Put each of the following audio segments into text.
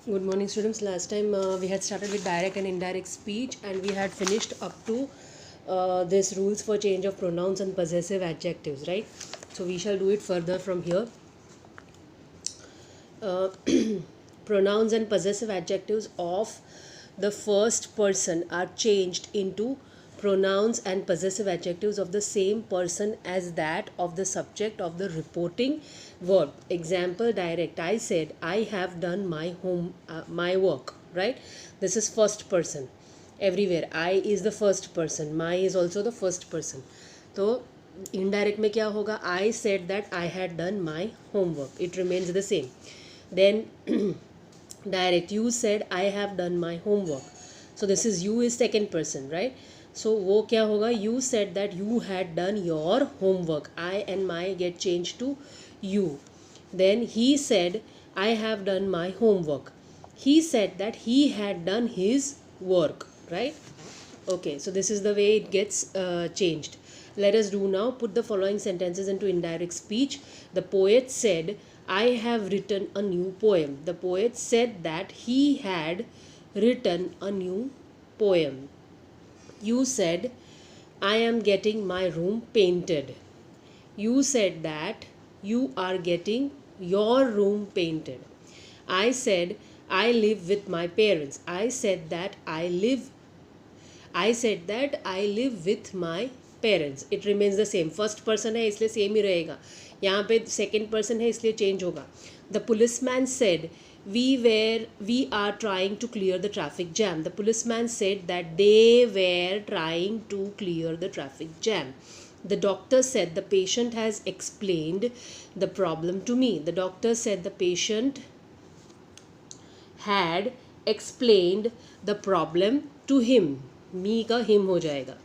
Good morning, students. Last time we had started with direct and indirect speech, and we had finished up to this rules for change of pronouns and possessive adjectives, right? So we shall do it further from here. Uh, Pronouns and possessive adjectives of the first person are changed into pronouns and possessive adjectives of the same person as that of the subject of the reporting verb. Example, direct. I said I have done my work, right? This is first person. Everywhere I is the first person, my is also the first person. तो indirect में क्या होगा? I said that I had done my homework. It remains the same. Then direct, you said I have done my homework. So this is you is second person, right? So वो क्या होगा? You said that you had done your homework. I and my get changed to you. Then he said I have done my homework. He said that he had done his work, right? Okay, so this is the way it gets changed. Let us do now. Put the following sentences into indirect speech. The poet said, I have written a new poem. The poet said that he had written a new poem. You said, I am getting my room painted. You said that you are getting your room painted. I said, I live with my parents. I said that I live with my parents. It remains the same. First person है इसलिए same ही रहेगा. यहाँ पे second person है इसलिए change होगा. The police man said we are trying to clear the traffic jam. The police man said that they were trying to clear the traffic jam. The doctor said the patient has explained the problem to me. The doctor said the patient had explained the problem to him. Me का him हो जाएगा.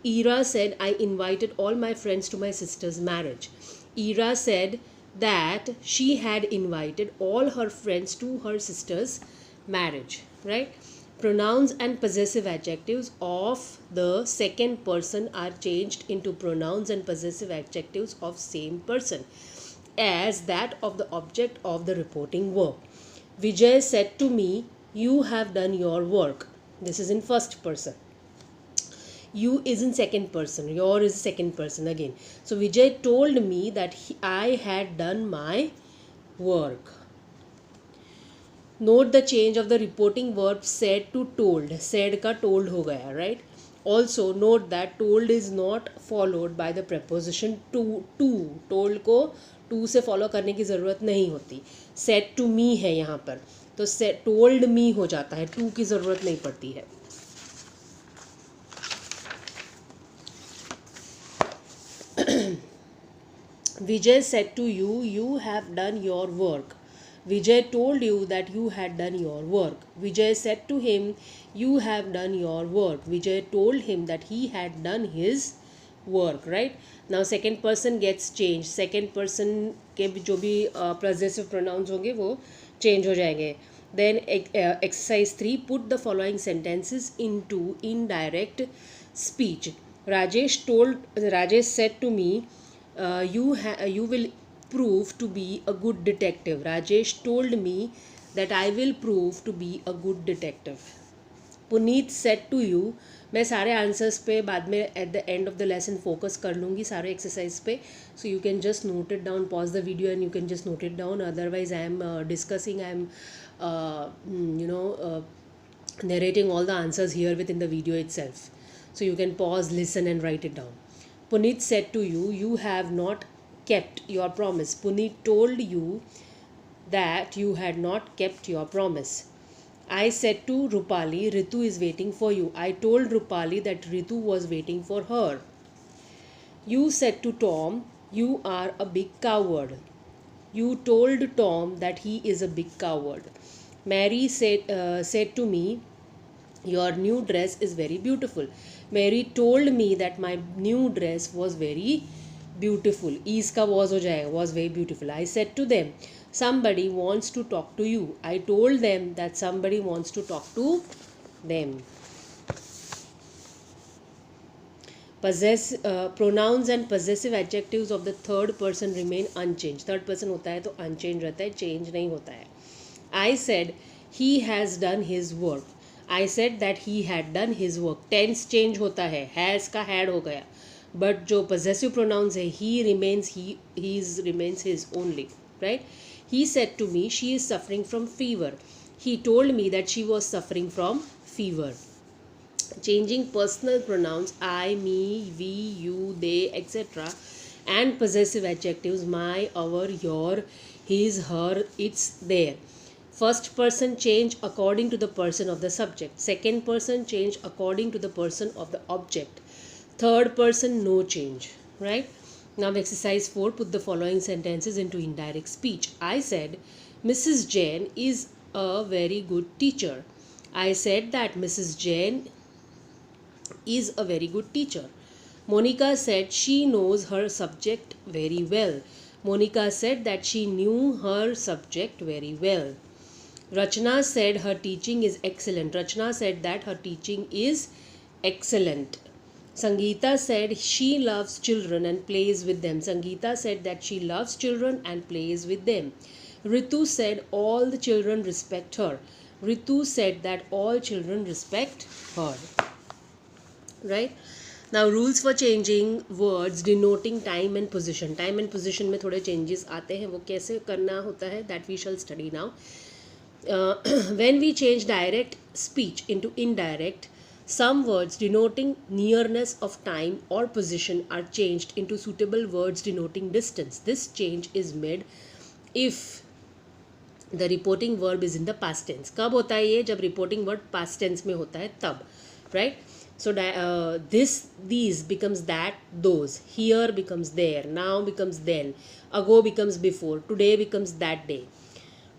Ira said, I invited all my friends to my sister's marriage. Ira said that she had invited all her friends to her sister's marriage, right? Pronouns and possessive adjectives of the second person are changed into pronouns and possessive adjectives of same person as that of the object of the reporting verb. Vijay said to me, you have done your work. This is in first person. You is in second person. Your is second person again. So Vijay told me that I had done my work. Note the change of the reporting verb said to told. Said का told हो गया, right? Also note that told is not followed by the preposition to. Told को to से follow करने की ज़रूरत नहीं होती. Said to me है यहाँ पर, तो told me हो जाता है, to की ज़रूरत नहीं पड़ती है. Vijay said to you, you have done your work. Vijay told you that you had done your work. Vijay said to him, you have done your work. Vijay told him that he had done his work, right? Now second person gets changed. Second person के जो भी possessive pronouns होंगे वो change हो जाएंगे. Then exercise 3, put the following sentences into indirect speech. Rajesh said to me, you will prove to be a good detective. Rajesh told me that I will prove to be a good detective. Puneet said to you, मैं सारे answers पे बाद में at the end of the lesson focus कर लूँगी सारे exercise पे. So you can just note it down, pause the video and you can just note it down. Otherwise I am discussing, I am narrating all the answers here within the video itself. So you can pause, listen and write it down. Puneet said to you, you have not kept your promise. Puneet told you that you had not kept your promise. I said to Rupali, Ritu is waiting for you. I told Rupali that Ritu was waiting for her. You said to Tom, you are a big coward. You told Tom that he is a big coward. Mary said to me, your new dress is very beautiful. Mary told me that my new dress was very beautiful. Is का was हो जाएगा, was very beautiful. I said to them, somebody wants to talk to you. I told them that somebody wants to talk to them. Pronouns and possessive adjectives of the third person remain unchanged. Third person होता है तो unchanged रहता है, change नहीं होता है. I said, he has done his work. I said that he had done his work. Tense change होता है, has का had हो गया, but जो possessive pronouns है he remains remains his only, right? He said to me she is suffering from fever. He told me that she was suffering from fever. Changing personal pronouns I, me, we, you, they, etc. and possessive adjectives my, our, your, his, her, its, their. First person change according to the person of the subject. Second person change according to the person of the object. Third person no change, right? Now exercise 4, put the following sentences into indirect speech. I said Mrs. Jain is a very good teacher. I said that Mrs. Jain is a very good teacher. Monica said she knows her subject very well. Monica said that she knew her subject very well. Rachna said her teaching is excellent. Rachna said that her teaching is excellent. Sangeeta said she loves children and plays with them. Sangeeta said that she loves children and plays with them. Ritu said all the children respect her. Ritu said that all children respect her. Right? Now rules for changing words denoting time and position. Time and position में थोड़े changes आते हैं, वो कैसे करना होता है that we shall study now. When we change direct speech into indirect, some words denoting nearness of time or position are changed into suitable words denoting distance. This change is made if the reporting verb is in the past tense. कब होता है ये? जब reporting word past tense में होता है तब, right? So these becomes that, those, here becomes there, now becomes then, ago becomes before, today becomes that day,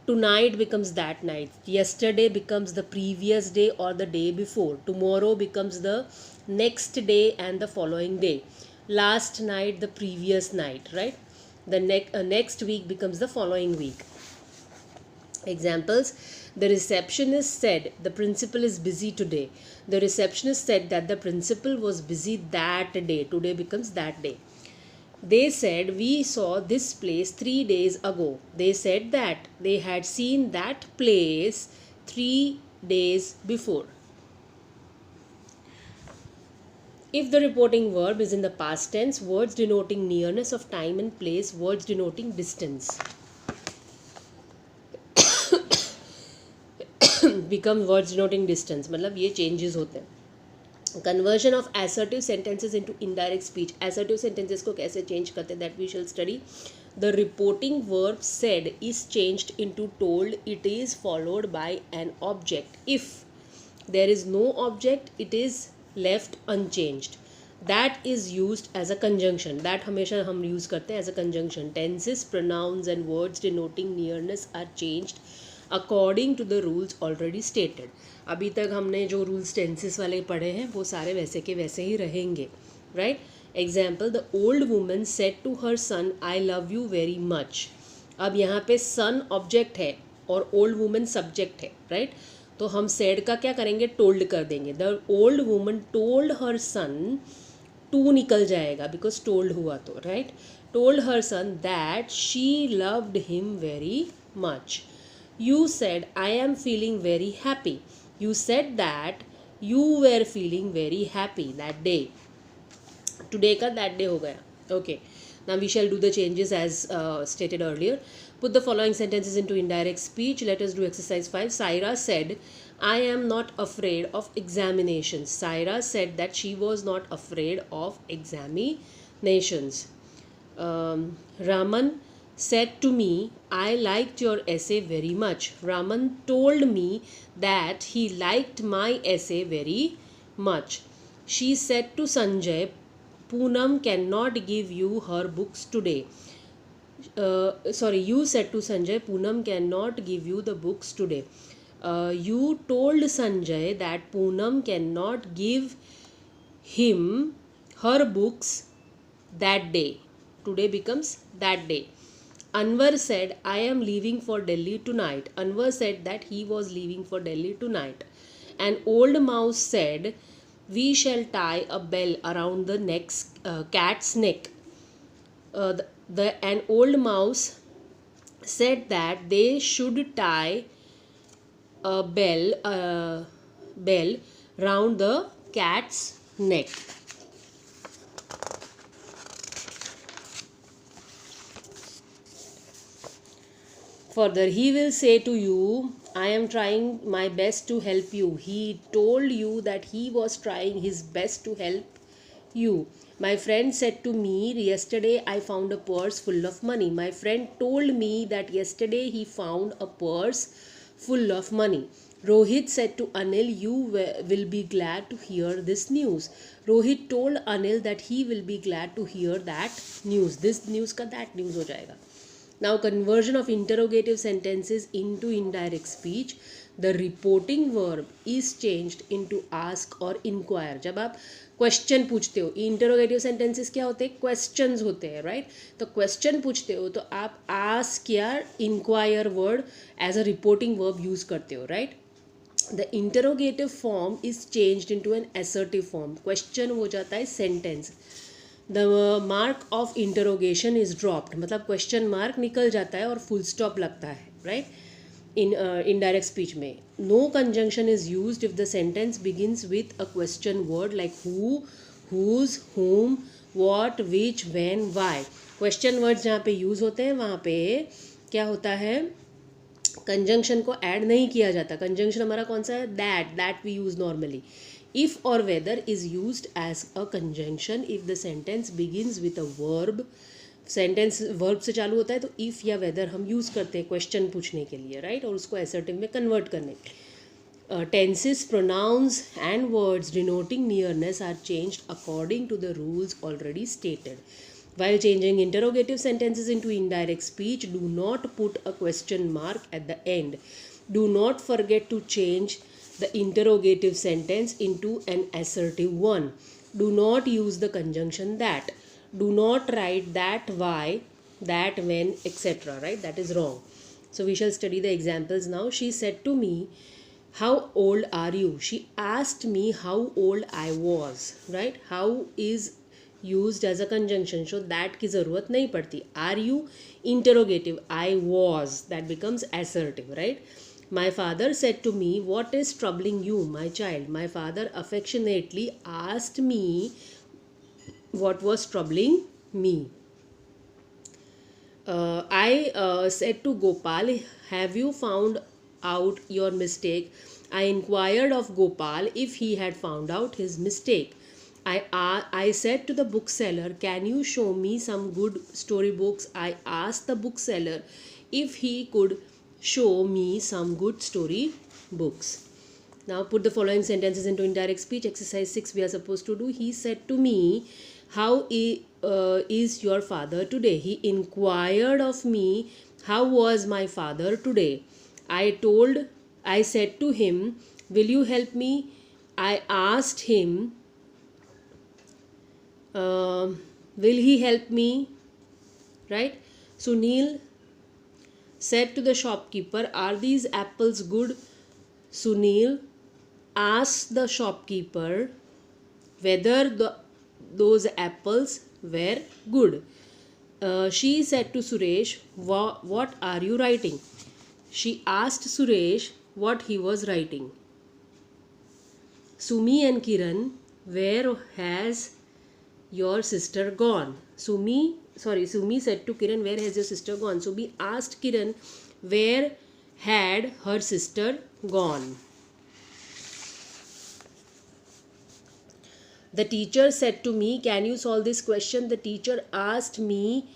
tonight becomes that night, yesterday becomes the previous day or the day before, tomorrow becomes the next day and the following day, last night the previous night, right? The next week becomes the following week. Examples: the receptionist said the principal is busy today. The receptionist said that the principal was busy that day. Today becomes that day. They said we saw this place 3 days ago. They said that they had seen that place 3 days before. If the reporting verb is in the past tense, words denoting nearness of time and place, words denoting distance become words denoting distance. मतलब ये changes होते हैं. Conversion of assertive sentences into indirect speech. Assertive sentences को कैसे change करते हैं that we shall study. The reporting verb said is changed into told. It is followed by an object. If there is no object, it is left unchanged. That is used as a conjunction. That हमेशा हम use करते हैं as a conjunction. Tenses, pronouns and words denoting nearness are changed according to the rules already stated. अभी तक हमने जो rules tenses वाले पढ़े हैं वो सारे वैसे के वैसे ही रहेंगे, right? Example: the old woman said to her son I love you very much. अब यहाँ पे सन ऑब्जेक्ट है और ओल्ड वुमन सब्जेक्ट है, राइट? तो हम सेड का क्या करेंगे? टोल्ड कर देंगे. The old woman told her son, to निकल जाएगा बिकॉज टोल्ड हुआ तो, right? Told her son that she loved him very much. You said I am feeling very happy. You said that you were feeling very happy that day. Today का that day हो गया. Okay. Now we shall do the changes as stated earlier. Put the following sentences into indirect speech. Let us do exercise 5. Saira said, I am not afraid of examinations. Saira said that she was not afraid of examinations. Raman said to me, I liked your essay very much. Raman told me that he liked my essay very much. She said to Sanjay, Poonam cannot give you her books today. You said to Sanjay, Poonam cannot give you the books today. You told Sanjay that Poonam cannot give him her books that day. Today becomes that day. Anwar said, I am leaving for Delhi tonight. Anwar said that he was leaving for Delhi tonight. An old mouse said, we shall tie a bell around the cat's neck. An old mouse said that they should tie a bell round the cat's neck. Further, he will say to you, I am trying my best to help you. He told you that he was trying his best to help you. My friend said to me, yesterday I found a purse full of money. My friend told me that yesterday he found a purse full of money. Rohit said to Anil, you will be glad to hear this news. Rohit told Anil that he will be glad to hear that news. This news ka that news ho jayega. Now, conversion of interrogative sentences into indirect speech. The reporting verb is changed into ask or inquire. जब आप question पूछते हो, interrogative sentences क्या होते हैं? Questions होते हैं, right? तो क्वेश्चन पूछते हो तो आप आस्क या inquire word as a reporting verb use करते हो, right? The interrogative form is changed into an assertive form. Question हो जाता है sentence. The mark of interrogation is dropped, मतलब क्वेश्चन मार्क निकल जाता है और फुल स्टॉप लगता है, राइट? इन इनडायरेक्ट स्पीच में no conjunction is used if the sentence begins with a question word like who, whose, whom, what, which, when, why. Question words जहाँ पे यूज होते हैं वहाँ पे क्या होता है? कंजंक्शन को ऐड नहीं किया जाता. कंजंक्शन हमारा कौन सा है? That we use normally. If or whether is used as a conjunction if the sentence begins with a verb. Sentence verb से चालू होता है तो if या whether हम यूज़ करते हैं क्वेश्चन पूछने के लिए, राइट? और उसको assertive में कन्वर्ट करने के लिए. Tenses, pronouns and words denoting nearness are changed according to the rules already stated. While changing interrogative sentences into indirect speech, do not put a question mark at the end. Do not forget to change the interrogative sentence into an assertive one. Do not use the conjunction that. Do not write that, why, that, when, etc. Right? That is wrong. So we shall study the examples now. She said to me, how old are you? She asked me how old I was. Right? How is used as a conjunction. So that की ज़रूरत नहीं पड़ती. Are you? Interrogative. I was. That becomes assertive. Right? My father said to me, what is troubling you, my child? My father affectionately asked me what was troubling me. I said to Gopal, have you found out your mistake? I inquired of Gopal if he had found out his mistake. I said to the bookseller, can you show me some good storybooks? I asked the bookseller if he could show me some good story books. Now put the following sentences into indirect speech. Exercise 6 we are supposed to do. He said to me, how is your father today? He inquired of me, how was my father today? I said to him, will you help me? I asked him, will he help me? Right? Sunil said to the shopkeeper, are these apples good? Sunil asked the shopkeeper whether those apples were good. She said to Suresh, what are you writing? She asked Suresh what he was writing. Sumi and Kiran, where has your sister gone? Sumi said to Kiran, where has your sister gone? Sumi asked Kiran, where had her sister gone? The teacher said to me, can you solve this question? The teacher asked me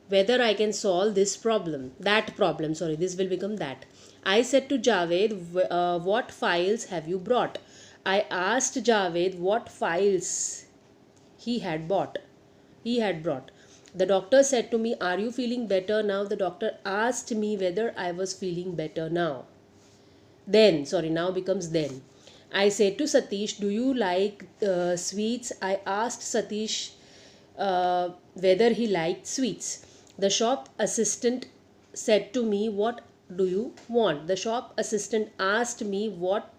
whether I can solve this problem. This will become that. I said to Javed, what files have you brought? I asked Javed what files he had brought. The doctor said to me, are you feeling better now? The doctor asked me whether I was feeling better now. Now becomes then. I said to Satish, do you like sweets? I asked Satish whether he liked sweets. The shop assistant said to me, what do you want? The shop assistant asked me what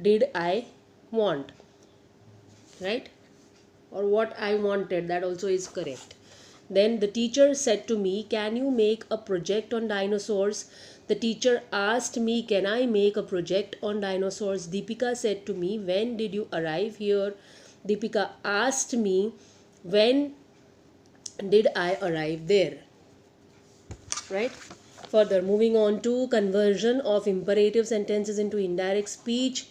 did I want, right? Or what I wanted, that also is correct. Then the teacher said to me, can you make a project on dinosaurs? The teacher asked me, can I make a project on dinosaurs? Deepika said to me, when did you arrive here? Deepika asked me, when did I arrive there? Right? Further, moving on to conversion of imperative sentences into indirect speech.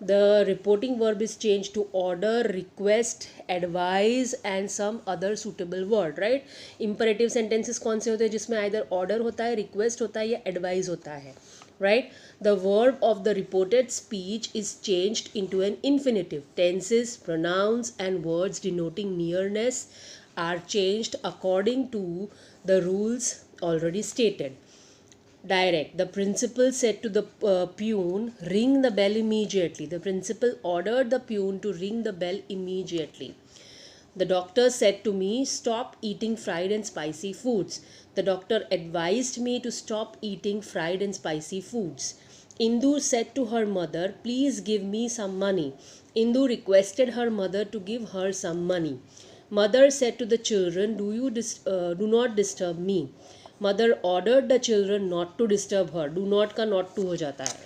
The reporting verb is changed to order, request, advise and some other suitable word. Right? Imperative sentences कौन से होते हैं जिसमें either order होता है, request होता है या advise होता है. Right? The verb of the reported speech is changed into an infinitive. Tenses, pronouns and words denoting nearness are changed according to the rules already stated. Direct. The principal said to the peon, ring the bell immediately. The principal ordered the peon to ring the bell immediately. The doctor said to me, stop eating fried and spicy foods. The doctor advised me to stop eating fried and spicy foods. Indu said to her mother, please give me some money. Indu requested her mother to give her some money. Mother said to the children, do not disturb me. Mother ordered the children not to disturb her. Do not का not to हो जाता है.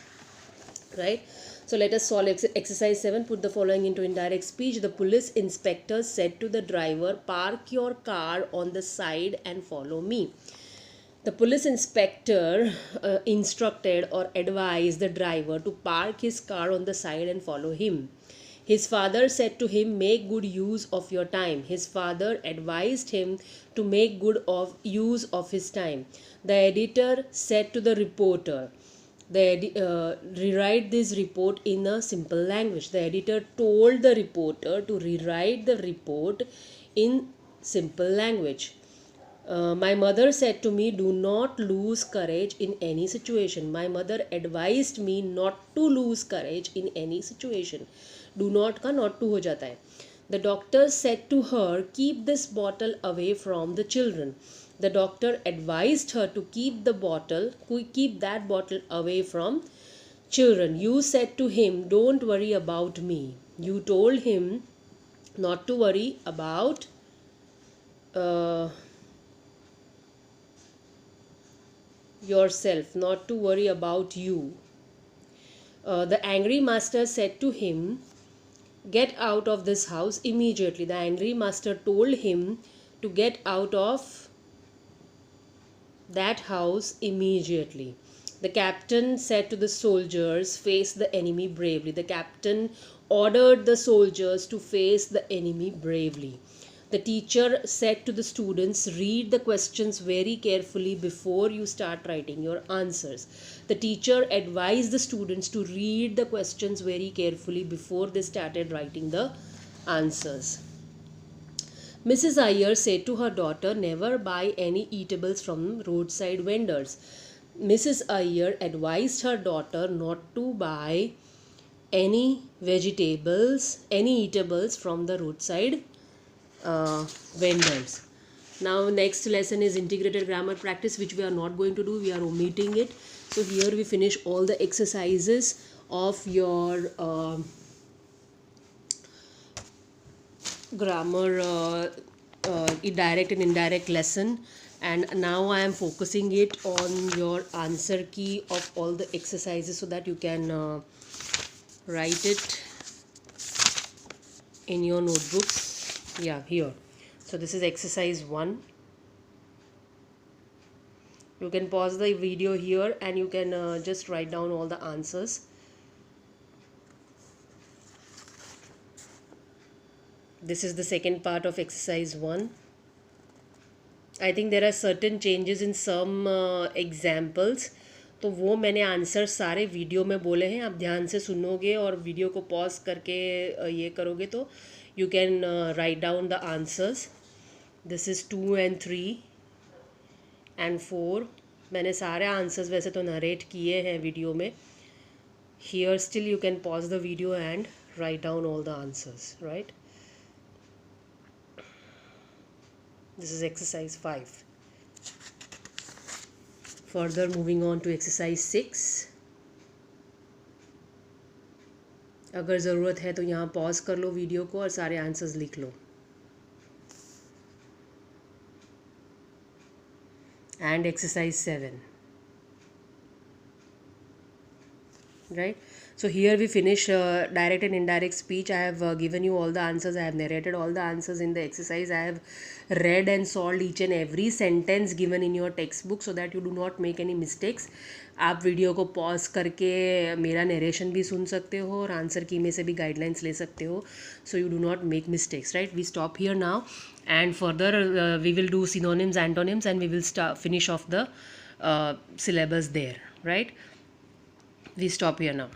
Right? So let us solve exercise 7. Put the following into indirect speech. The police inspector said to the driver, park your car on the side and follow me. The police inspector instructed or advised the driver to park his car on the side and follow him. His father said to him, make good use of your time. His father advised him to make good use of his time. The editor said to the reporter, rewrite this report in a simple language. The editor told the reporter to rewrite the report in simple language. My mother said to me, do not lose courage in any situation. My mother advised me not to lose courage in any situation. Do not का not to हो जाता है. The doctor said to her, keep this bottle away from the children. The doctor advised her to keep that bottle away from children. You said to him, don't worry about me. You told him not to worry about yourself, not to worry about you. The angry master said to him, get out of this house immediately. The angry master told him to get out of that house immediately. The captain said to the soldiers, face the enemy bravely. The captain ordered the soldiers to face the enemy bravely. The teacher said to the students, read the questions very carefully before you start writing your answers. The teacher advised the students to read the questions very carefully before they started writing the answers. Mrs. Iyer said to her daughter, never buy any eatables from roadside vendors. Mrs. Iyer advised her daughter not to buy any eatables from the roadside vendors. Now next lesson is integrated grammar practice, which we are not going to do. We are omitting it. So here we finish all the exercises of your grammar direct and indirect lesson, and now I am focusing it on your answer key of all the exercises so that you can write it in your notebooks. Yeah, here. So this is exercise 1. You can pause the video here and you can just write down all the answers. This is the second part of exercise 1. I think there are certain changes in some examples. तो वो मैंने answer सारे video में बोले हैं. आप ध्यान से सुनोगे और वीडियो को पॉज करके ये करोगे तो you can write down the answers. This is 2 and 3 and 4. मैंने सारे आंसर्स वैसे तो नरेट किए हैं वीडियो में. Here still you can pause the video and write down all the answers, right? This is exercise 5. Further moving on to exercise 6. अगर ज़रूरत है तो यहाँ पॉज कर लो वीडियो को और सारे आंसर्स लिख लो. And exercise 7. right? So here we finish direct and indirect speech. I have given you all the answers. I have narrated all the answers in the exercise. I have read and solved each and every sentence given in your textbook so that you do not make any mistakes. आप video को pause करके मेरा narration भी सुन सकते हो और answer की में से भी गाइडलाइंस ले सकते हो, so you do not make mistakes, right? We stop here now and further we will do synonyms, antonyms, and we will finish off the syllabus there, right? We stop here now.